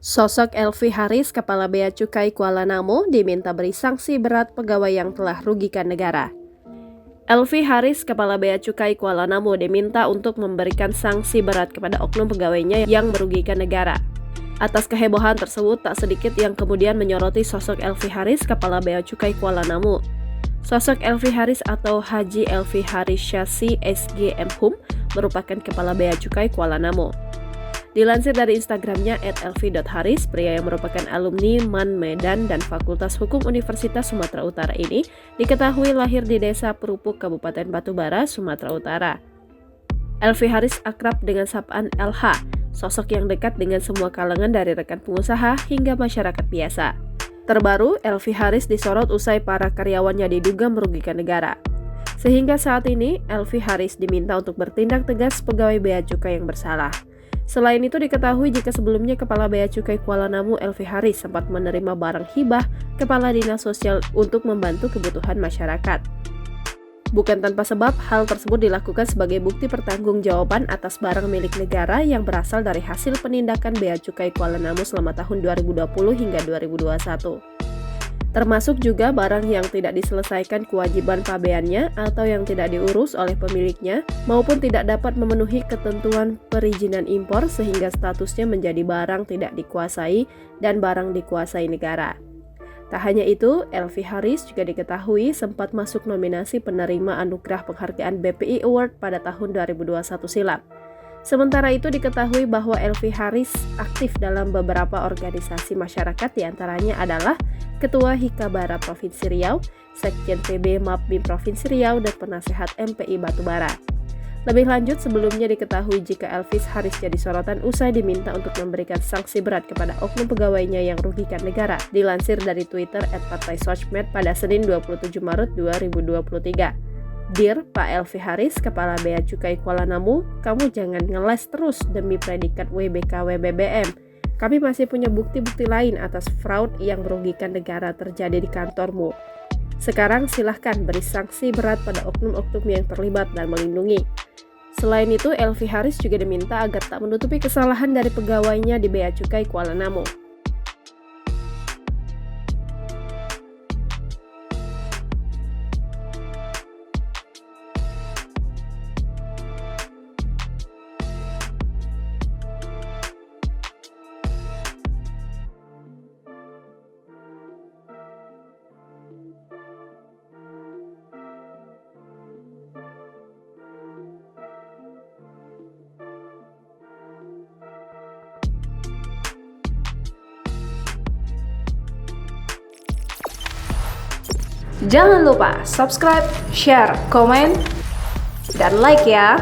Sosok Elvi Haris, Kepala Bea Cukai Kuala Namu, diminta beri sanksi berat pegawai yang telah rugikan negara. Elvi Haris, Kepala Bea Cukai Kuala Namu, diminta untuk memberikan sanksi berat kepada oknum pegawainya yang merugikan negara. Atas kehebohan tersebut, tak sedikit yang kemudian menyoroti sosok Elvi Haris, Kepala Bea Cukai Kuala Namu. Sosok Elvi Haris atau Haji Elvi Haris Syasi SGM merupakan Kepala Bea Cukai Kuala Namu. Dilansir dari Instagramnya @elvi.haris, pria yang merupakan alumni MAN Medan dan Fakultas Hukum Universitas Sumatera Utara ini diketahui lahir di Desa Perupuk, Kabupaten Batubara, Sumatera Utara. Elvi Haris akrab dengan sapaan LH, sosok yang dekat dengan semua kalangan dari rekan pengusaha hingga masyarakat biasa. Terbaru, Elvi Haris disorot usai para karyawannya diduga merugikan negara. Sehingga saat ini, Elvi Haris diminta untuk bertindak tegas pegawai bea cukai yang bersalah. Selain itu diketahui jika sebelumnya Kepala Bea Cukai Kuala Namu Elvi Haris sempat menerima barang hibah Kepala Dinas Sosial untuk membantu kebutuhan masyarakat. Bukan tanpa sebab, hal tersebut dilakukan sebagai bukti pertanggungjawaban atas barang milik negara yang berasal dari hasil penindakan Bea Cukai Kuala Namu selama tahun 2020 hingga 2021. Termasuk juga barang yang tidak diselesaikan kewajiban pabeannya atau yang tidak diurus oleh pemiliknya maupun tidak dapat memenuhi ketentuan perizinan impor sehingga statusnya menjadi barang tidak dikuasai dan barang dikuasai negara. Tak hanya itu, Elvi Haris juga diketahui sempat masuk nominasi penerima anugerah penghargaan BPI Award pada tahun 2021 silam. Sementara itu diketahui bahwa Elvi Haris aktif dalam beberapa organisasi masyarakat, diantaranya adalah Ketua Hikabara Provinsi Riau, Sekjen PB Mapbim Provinsi Riau, dan Penasehat MPI Batubara. Lebih lanjut, sebelumnya diketahui jika Elvi Haris jadi sorotan usai diminta untuk memberikan sanksi berat kepada oknum pegawainya yang rugikan negara. Dilansir dari Twitter @partaisosmed pada Senin 27 Maret 2023. Dear Pak Elvi Haris, Kepala Bea Cukai Kuala Namu, kamu jangan ngeles terus demi predikat WBKW BBM. Kami masih punya bukti-bukti lain atas fraud yang merugikan negara terjadi di kantormu. Sekarang silahkan beri sanksi berat pada oknum-oknum yang terlibat dan melindungi. Selain itu, Elvi Haris juga diminta agar tak menutupi kesalahan dari pegawainya di Bea Cukai Kuala Namu. Jangan lupa subscribe, share, komen, dan like ya!